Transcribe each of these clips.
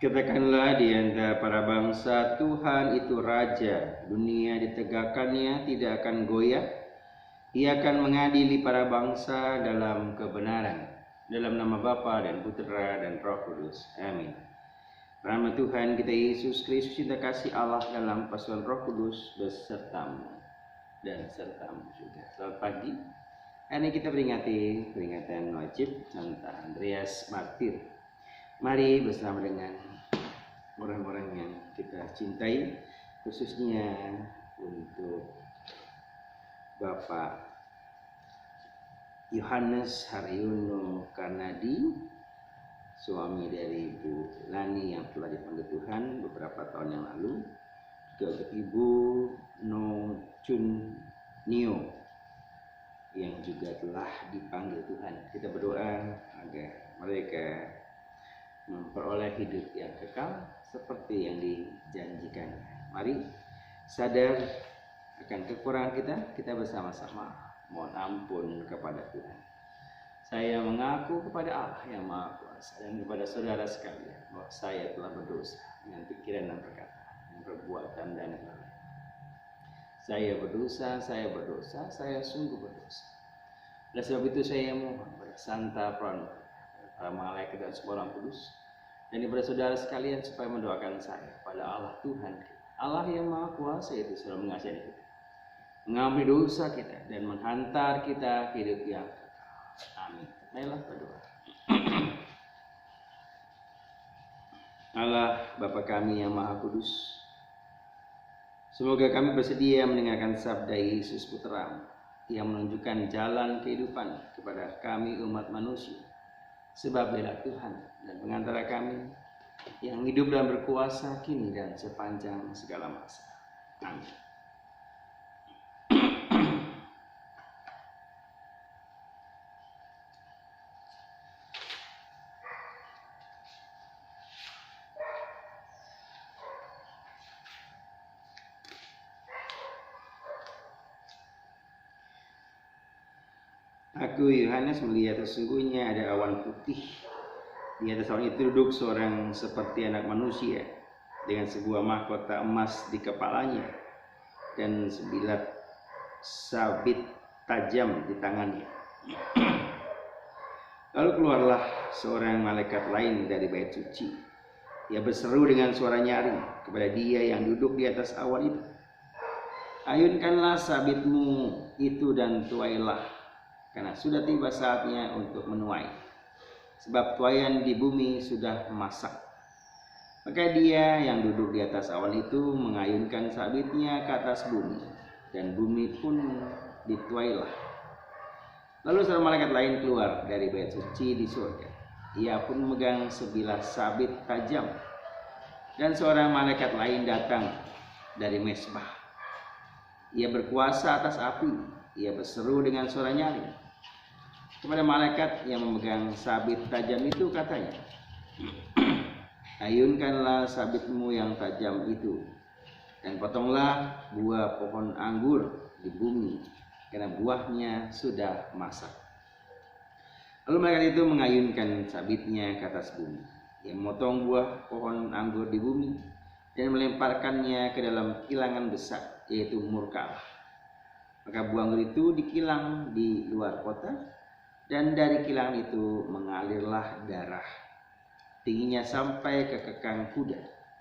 Katakanlah di antara para bangsa, Tuhan itu Raja, dunia ditegakkannya tidak akan goyah. Ia akan mengadili para bangsa dalam kebenaran. Dalam nama Bapa dan Putera dan Roh Kudus. Amin. Rahmat Tuhan kita Yesus Kristus, cinta kasih Allah dalam persekutuan Roh Kudus besertamu dan sertamu juga. Selamat pagi. Hari ini kita peringati peringatan wajib Santa Andreas Martir. Mari bersama dengan orang-orang yang kita cintai, khususnya untuk Bapak Yohanes Haryono Karnadi, suami dari Ibu Lani yang telah dipanggil Tuhan beberapa tahun yang lalu, juga Ibu No Chun Nio yang juga telah dipanggil Tuhan. Kita berdoa agar mereka memperoleh hidup yang kekal seperti yang dijanjikan. Mari sadar akan kekurangan kita bersama-sama mohon ampun kepada Tuhan. Saya mengaku kepada Allah yang Maha Kuasa dan kepada saudara sekalian bahwa saya telah berdosa dengan pikiran dan perkataan, dengan perbuatan dan lain-lain. Saya berdosa, saya sungguh berdosa. Oleh sebab itu saya mohon kepada Santa Pranugrah, para malaikat dan semua orang kudus, dan kepada saudara sekalian supaya mendoakan saya pada Allah Tuhan kita. Allah yang Maha Kuasa itu selalu mengasihi kita, mengampuni dosa kita dan menghantar kita ke hidup yang kekal. Amin. Marilah berdoa. Allah Bapa kami yang Maha Kudus, semoga kami bersedia mendengarkan sabda Yesus Putra yang menunjukkan jalan kehidupan kepada kami umat manusia. Sebab Dia Tuhan dan pengantara kami yang hidup dan berkuasa kini dan sepanjang segala masa. Amin. Aku Yohanes melihat sesungguhnya ada awan putih. Di atas awan itu duduk seorang seperti anak manusia dengan sebuah mahkota emas di kepalanya dan sebilah sabit tajam di tangannya. Lalu keluarlah seorang malaikat lain dari bait suci. Ia berseru dengan suara nyaring kepada Dia yang duduk di atas awan itu, "Ayunkanlah sabitmu itu dan tuailah, karena sudah tiba saatnya untuk menuai, sebab tuaian di bumi sudah masak." Maka Dia yang duduk di atas awan itu mengayunkan sabitnya ke atas bumi, dan bumi pun dituailah. Lalu seorang malaikat lain keluar dari bait suci di surga. Ia pun memegang sebilah sabit tajam, dan seorang malaikat lain datang dari mesbah. Ia berkuasa atas api. Ia berseru dengan suara nyaring kepada malaikat yang memegang sabit tajam itu, katanya, "Ayunkanlah sabitmu yang tajam itu, dan potonglah buah pohon anggur di bumi, karena buahnya sudah masak." Lalu malaikat itu mengayunkan sabitnya ke atas bumi. Ia memotong buah pohon anggur di bumi dan melemparkannya ke dalam kilangan besar, yaitu murka Allah. Maka buah anggur itu dikilang di luar kota, dan dari kilangan itu mengalirlah darah. Tingginya sampai ke kekang kuda,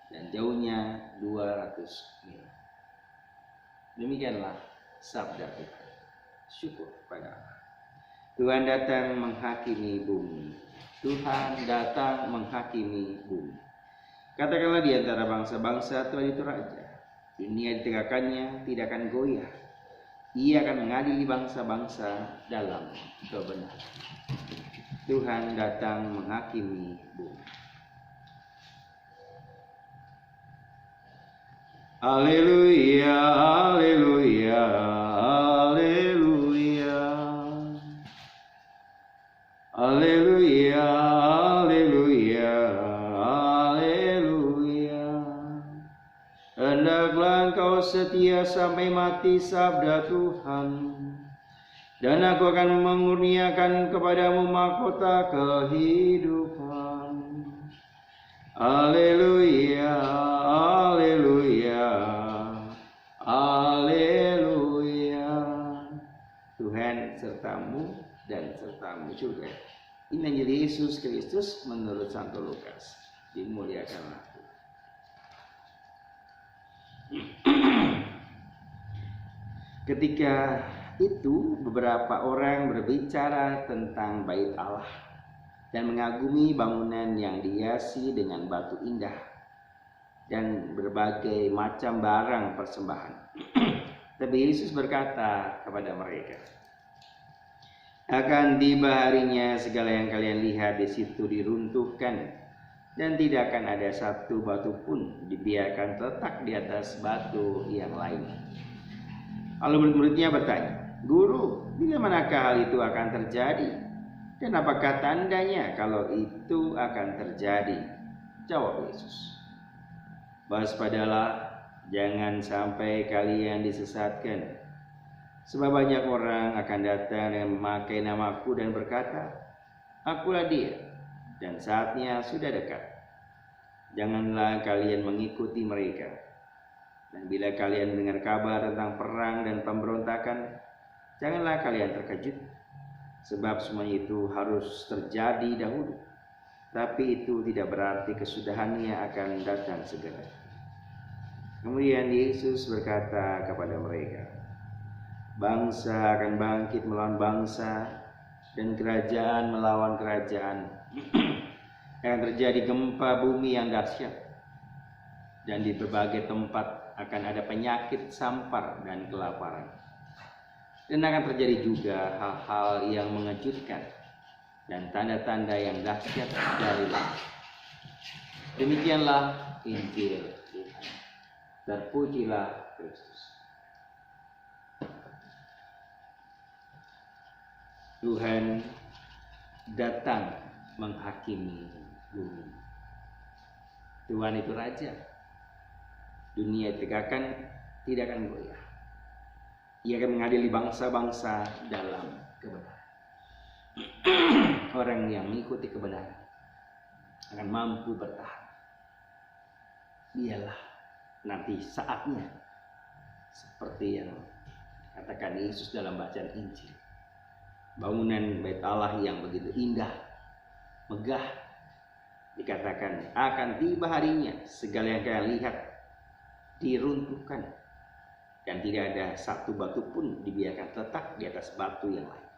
dan jauhnya 200 mil. Demikianlah sabda Tuhan. Syukur pada Allah. Tuhan datang menghakimi bumi. Tuhan datang menghakimi bumi. Katakanlah di antara bangsa-bangsa, Tuhan itu Raja. Dunia ditegakkannya tidak akan goyah. Ia akan mengadili bangsa-bangsa dalam kebenaran. Tuhan datang menghakimi bumi. Haleluya, haleluya, haleluya, haleluya. engkau setia sampai mati, sabda Tuhan. Dan aku akan mengurniakan kepadamu mahkota kehidupan. Haleluya, haleluya, haleluya. Tuhan sertamu dan sertamu juga. Ini Injil Yesus Kristus menurut Santo Lukas. Dimuliakanlah. Ketika itu beberapa orang berbicara tentang bait Allah dan mengagumi bangunan yang dihiasi dengan batu indah dan berbagai macam barang persembahan. Tapi Yesus berkata kepada mereka, akan tiba harinya segala yang kalian lihat di situ diruntuhkan, dan tidak akan ada satu batu pun dibiarkan terletak di atas batu yang lain. Lalu murid-muridnya bertanya, Guru, bila manakah hal itu akan terjadi? Dan apakah tandanya kalau itu akan terjadi? Jawab Yesus, waspadalah, jangan sampai kalian disesatkan. Sebab banyak orang akan datang dan memakai namaku dan berkata, akulah dia, dan saatnya sudah dekat. Janganlah kalian mengikuti mereka. Dan bila kalian mendengar kabar tentang perang dan pemberontakan, janganlah kalian terkejut. Sebab semuanya itu harus terjadi dahulu. Tapi itu tidak berarti kesudahannya akan datang segera. Kemudian Yesus berkata kepada mereka, bangsa akan bangkit melawan bangsa, dan kerajaan melawan kerajaan. Akan terjadi gempa bumi yang dahsyat, dan di berbagai tempat akan ada penyakit, sampar, dan kelaparan. Dan akan terjadi juga hal-hal yang mengejutkan dan tanda-tanda yang dahsyat dari langit. Demikianlah Injil Tuhan. Terpujilah Kristus. Tuhan datang menghakimi bumi. Tuhan itu Raja. Dunia ditegakkan tidak akan goyah. Ia akan mengadili bangsa-bangsa dalam kebenaran. Orang yang mengikuti kebenaran akan mampu bertahan. Dialah nanti saatnya seperti yang katakan Yesus dalam bacaan Injil. Bangunan bait Allah yang begitu indah, megah, dikatakan akan tiba harinya segala yang kalian lihat diruntuhkan, dan tidak ada satu batu pun dibiarkan terletak di atas batu yang lain.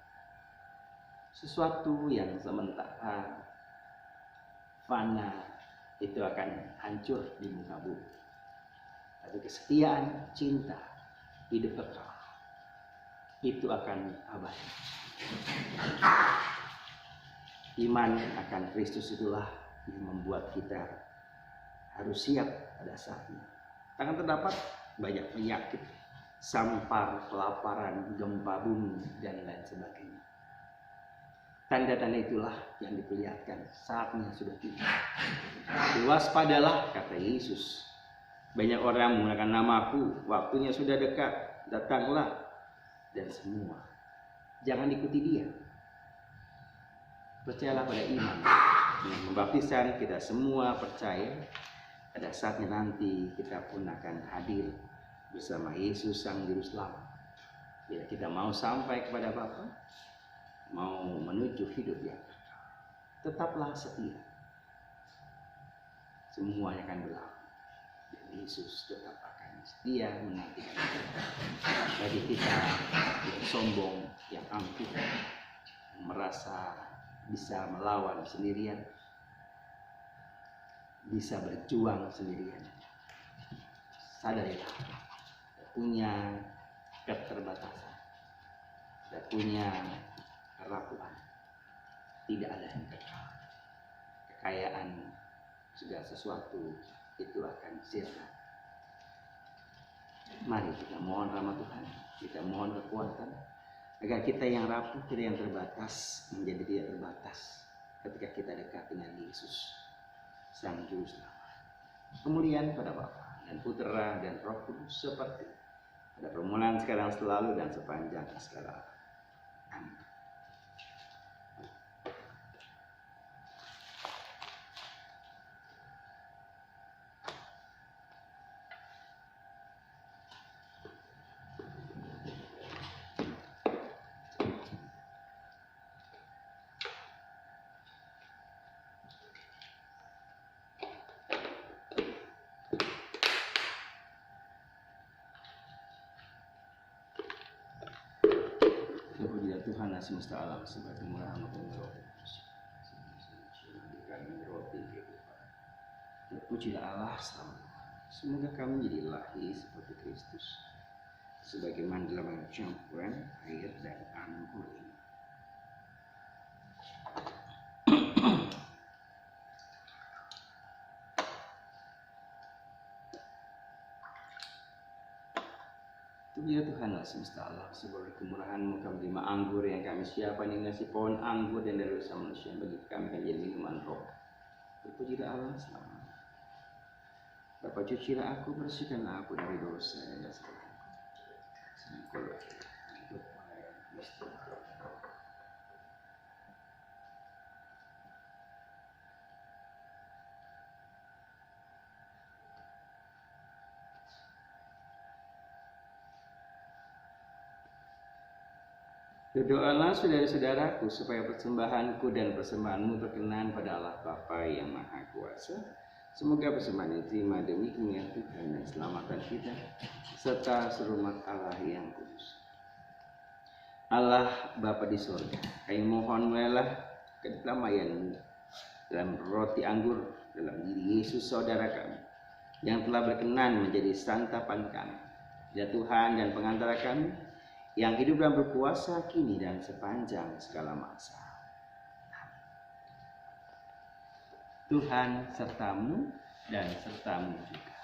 Sesuatu yang sementara, fana, itu akan hancur di muka bumi. Tapi kesetiaan, cinta, hidup kekal, itu akan abadi. Iman akan Kristus itulah yang membuat kita harus siap pada saatnya. Akan terdapat banyak penyakit, sampar, kelaparan, gempa bumi, dan lain sebagainya. Tanda-tanda itulah yang diperlihatkan saatnya sudah tiba. Waspadalah, kata Yesus. Banyak orang menggunakan namaku, waktunya sudah dekat, datanglah. Dan semua, jangan ikuti dia. Percayalah pada iman. Dengan membaptisan, kita semua percaya pada saatnya nanti kita pun akan hadir bersama Yesus Sang Juru Selamat. Bila kita mau sampai kepada Bapa, mau menuju hidup yang kekal, tetaplah setia. Semuanya akan berlalu, dan Yesus tetap akan setia menantikan bagi kita yang sombong, yang angkuh, yang merasa bisa melawan sendirian, bisa berjuang sendirian. Sadarilah, punya keterbatasan, dan punya kerapuhan. Tidak ada yang kekal. Kekayaan segala sesuatu itu akan sirna. Mari kita mohon rahmat Tuhan, kita mohon kekuatan agar kita yang rapuh, kita yang terbatas menjadi tidak terbatas ketika kita dekat dengan Yesus Sang Juru Selamat. Kemuliaan pada Bapa dan Putera dan Roh Kudus, seperti pada permulaan, sekarang, selalu, dan sepanjang segala. Amin. Terpujilah Tuhan Allah semesta alam, sebagai murahan dan roti. Terpujilah Allah selama. Semoga kami menjadi lahir seperti Kristus, sebagaimana dalam campuran air dan anggur ini. Terpujilah Tuhan Allah semesta alam, sebagai kemurahan-Mu kami terima anggur yang kami siapkan ini, nasi pohon anggur dan dari dosa manusia, bagi kami menjadi minuman roh. Terpujilah Allah selama. Bapa, cucilah aku, bersihkanlah aku dari dosa dan kesalahan. Berdoalah saudara-saudaraku, supaya persembahanku dan persembahanmu berkenan pada Allah Bapa yang Maha Kuasa. Semoga persembahan ini diterima demi kemuliaan Tuhan dan keselamatan kita, serta serumat Allah yang kudus. Allah Bapa di surga, kami mohon mulailah kedamaian dalam roti anggur dalam diri Yesus saudara kami, yang telah berkenan menjadi santapan kami, ya Tuhan dan pengantara kami, yang hidup dan berkuasa kini dan sepanjang segala masa. Tuhan sertamu dan sertamu juga.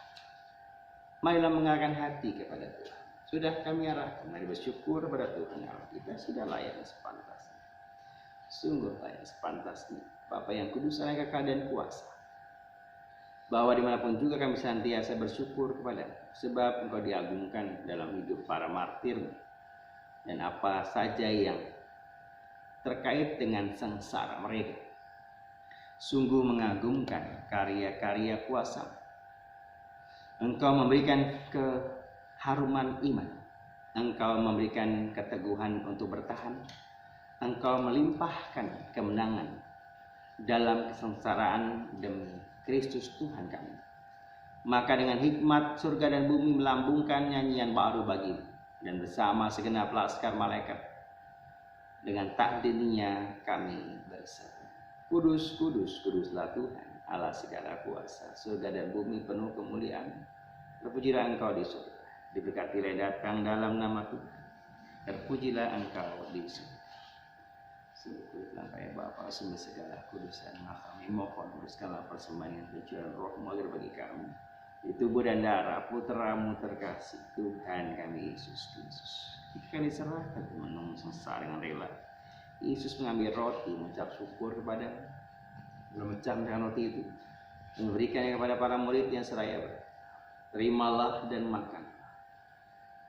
Marilah mengarahkan hati kepada Tuhan. Sudah kami arahkan, mari bersyukur kepada Tuhan Allah kita, sudah layak dan sepantasnya. Sungguh layak sepantasnya, Bapa yang kudus, Allah kekal dan kuasa, bahwa dimanapun juga kami senantiasa bersyukur kepada, sebab Engkau diagungkan dalam hidup para martir dan apa saja yang terkait dengan sengsara mereka. Sungguh mengagumkan karya-karya kuasa. Engkau memberikan keharuman iman. Engkau memberikan keteguhan untuk bertahan. Engkau melimpahkan kemenangan dalam kesengsaraan demi Kristus Tuhan kami. Maka dengan hikmat surga dan bumi melambungkan nyanyian baru bagimu, dan bersama segenap laskar malaikat dengan takdirnya kami bersatu. Kudus, kudus, kuduslah Tuhan, Allah segala kuasa, surga dan bumi penuh kemuliaan. Terpujilah Engkau di surga, diberkatilah datang dalam nama Tuhan. Terpujilah Engkau di surga. Sungguh ya Bapa, sembah segala kudusan, kami mohon uruskanlah persembahan yang tujuan roh mengalir bagi kami, di tubuh dan darah Putra-Mu terkasih, Tuhan kami Yesus Kristus. Jika kami serahkan menunggu sengsara dengan rela, Yesus mengambil roti, mengucap syukur kepada, memecahkan roti itu, memberikannya kepada para murid yang seraya berkata, terimalah dan makan.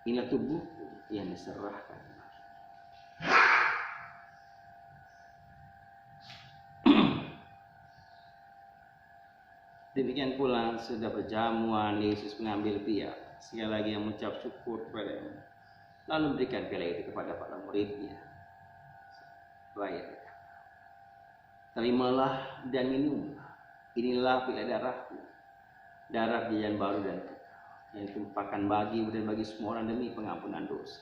Inilah tubuhku yang diserahkan. Demikian pula sudah berjamuan, Yesus mengambil piala, sekali lagi yang mengucap syukur kepadanya, lalu memberikan piala itu kepada para muridnya. Terimalah dan minumlah, inilah piala darahku, darah perjanjian baru dan kekal, yang ditumpahkan bagi dan bagi semua orang demi pengampunan dosa.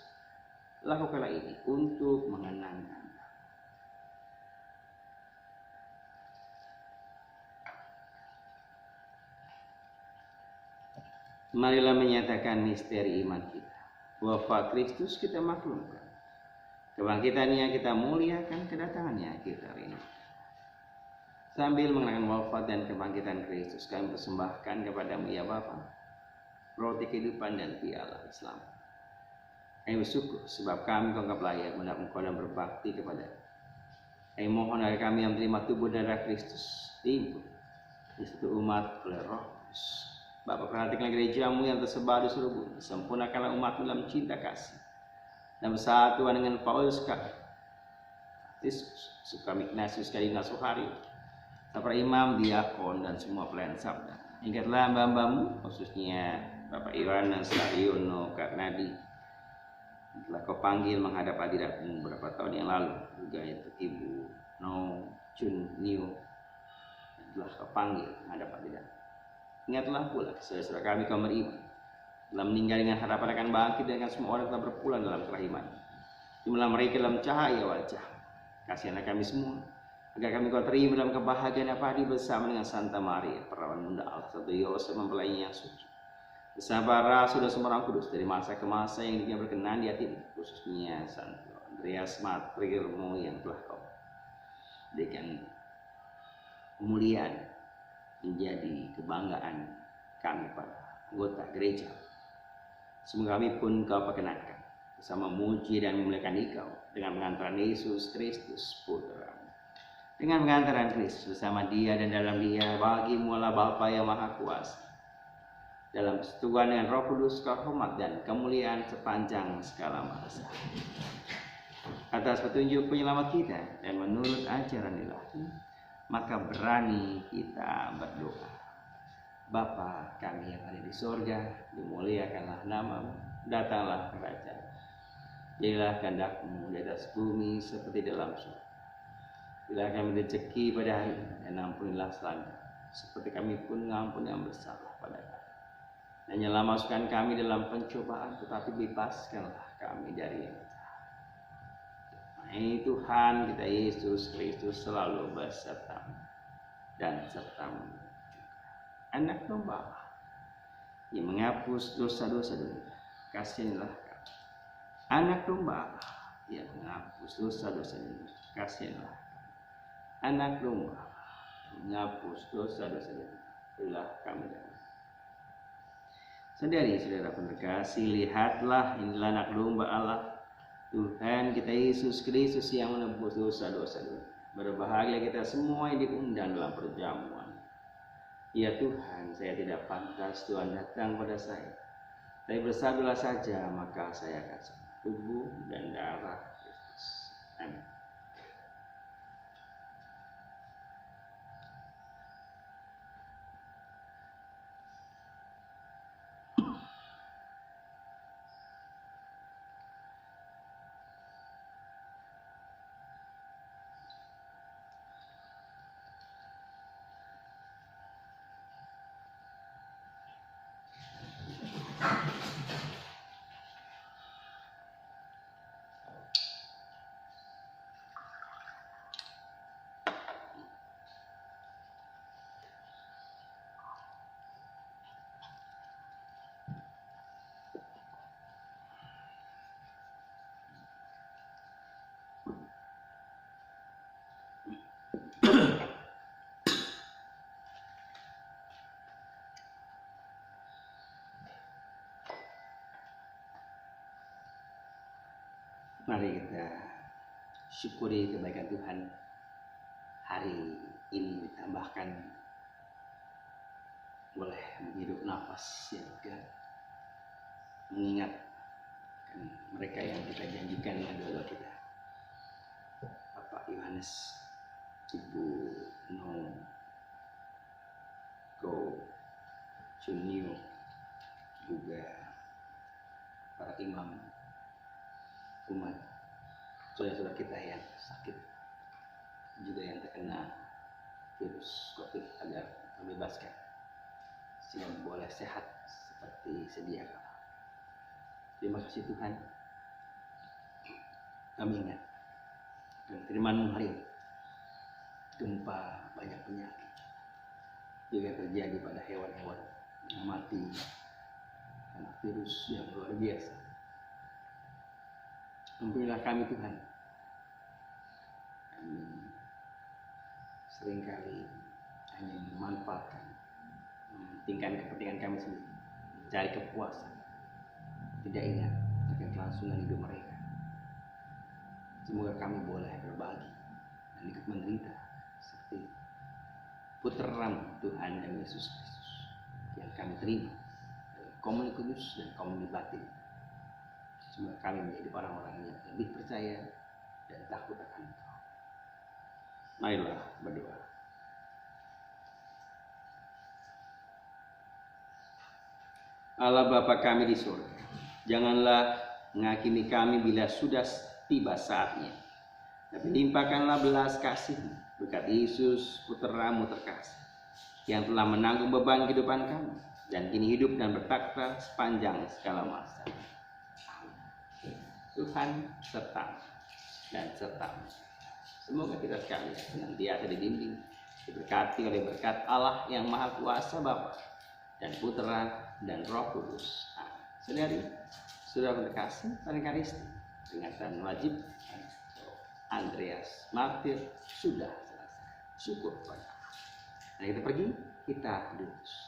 Lakukanlah ini untuk mengenangkan. Marilah menyatakan misteri iman kita. Wafat Kristus kita maklumkan, kebangkitannya kita muliakan, kedatangannya kita rindukan. Sambil mengenangkan wafat dan kebangkitan Kristus, kami persembahkan kepadamu ya Bapa, roti kehidupan dan piala Islam. Kami bersyukur sebab kami anggap layak mendapat Engkau dan berbakti kepada. Kami mohon agar kami yang menerima tubuh darah Kristus timbul di satu umat oleh Roh Kudus, Bapa, perhatikan gerejamu yang tersebar di seluruh bumi. Sempurnakanlah umatmu dalam cinta kasih dan bersatuan dengan Paulus, Suka Ignatius, Kardinal Sohario, para imam, diakon, dan semua pelayan sabda. Ingatlah hamba-hambamu, khususnya Bapak Yohanes, Saryono, Kak Nadi, telah kau panggil menghadap hadiratmu beberapa tahun yang lalu. Juga itu Ibu No Chun Niu telah kau panggil menghadap hadirat. Ingatlah pula saudara-saudara kami kaum beriman telah meninggal dengan harapan akan bangkit dengan semua orang telah berpulang dalam kerahiman. Jumlah mereka dalam cahaya wajah. Kasihanlah kami semua, agar kami kau terima dalam kebahagiaan abadi bersama dengan Santa Maria, perawan bunda Allah, Santo Yosef mempelainya yang suci, bersama para rasul dan semua orang kudus dari masa ke masa yang dia berkenan di hatimu, khususnya Santo Andreas Matrirmo yang telah kau berikan kemuliaan menjadi kebanggaan kami para anggota gereja. Semoga kami pun kau perkenankan bersama memuji dan memuliakan Engkau dengan pengantaran Yesus Kristus Putra. Dengan pengantaran Kristus bersama Dia dan dalam Dia, bagimu Allah Bapa yang Maha Kuasa, dalam persekutuan dengan Roh Kudus, hormat dan kemuliaan sepanjang segala masa. Atas petunjuk penyelamat kita dan menurut ajaran Ilahi, maka berani kita berdoa. Bapa kami yang ada di sorga, dimuliakanlah namamu, datanglah kerajaan. Jadilah kehendak-Mu di atas bumi seperti dalam surga. Bila kami rezeki pada hari ini, dan ampunilah selanggar, seperti kami pun mengampuni yang bersalah pada kami. Dan janganlah masukkan kami dalam pencobaan, tetapi bebaskanlah kami dari yang jahat. Hai Tuhan kita Yesus Kristus selalu besertamu dan sertamu juga. Anak domba yang menghapus dosa-dosa dunia, kasihilah kami. Anak domba yang menghapus dosa-dosa dunia, kasihilah kami. Anak domba menghapus dosa-dosa dunia, berilah kami damai. Saudari-saudara terkasih, lihatlah, inilah anak domba Allah, Tuhan kita Yesus Kristus yang menebus dosa-dosa dunia. Berbahagia kita semua yang diundang dalam perjamuan. Ya Tuhan, saya tidak pantas Tuhan datang pada saya, tapi bersabdalah saja, maka saya akan sembuh. Tubuh dan darah Kristus. Amin. Mari kita syukuri kebaikan Tuhan. Hari ini ditambahkan boleh menghirup nafas yang lega, mengingat mereka yang kita janjikan adalah kita, Bapak Yohanes, Ibu No Go Chunio, juga para imam, umat, saudara-saudara kita yang sakit, juga yang terkena virus COVID, agar membebaskan sehingga boleh sehat seperti sedia kala. Terima kasih Tuhan, kami ingat dan firman-Mu hari ini, gempa banyak penyakit juga terjadi pada hewan-hewan yang mati karena virus yang luar biasa. Ampunilah kami Tuhan, kami seringkali hanya memanfaatkan, mementingkan kepentingan kami sendiri, mencari kepuasan, tidak ingat akan kelangsungan hidup mereka. Semoga kami boleh berbagi dan ikut menderita seperti putra Tuhan dan Yesus Kristus yang kami terima komuni kudus dan komuni batin. Semoga kami menjadi orang-orang yang lebih percaya dan takut akan Engkau. Marilah berdoa. Allah Bapa kami di surga, janganlah menghakimi kami bila sudah tiba saatnya, tapi limpahkanlah belas kasih berkat Yesus Putramu terkasih, yang telah menanggung beban kehidupan kami dan kini hidup dan bertakhta sepanjang segala masa. Tuhan serta dan sertamu. Semoga kita sekalian senantiasa dibimbing, diberkati oleh berkat Allah yang Maha Kuasa, Bapa dan Putra dan Roh Kudus. Saudari, sudah terkasih pada Karisti, peringatan wajib Andreas Martir sudah selesai. Syukur pada Allah. Nah, kita pergi, kita lurus.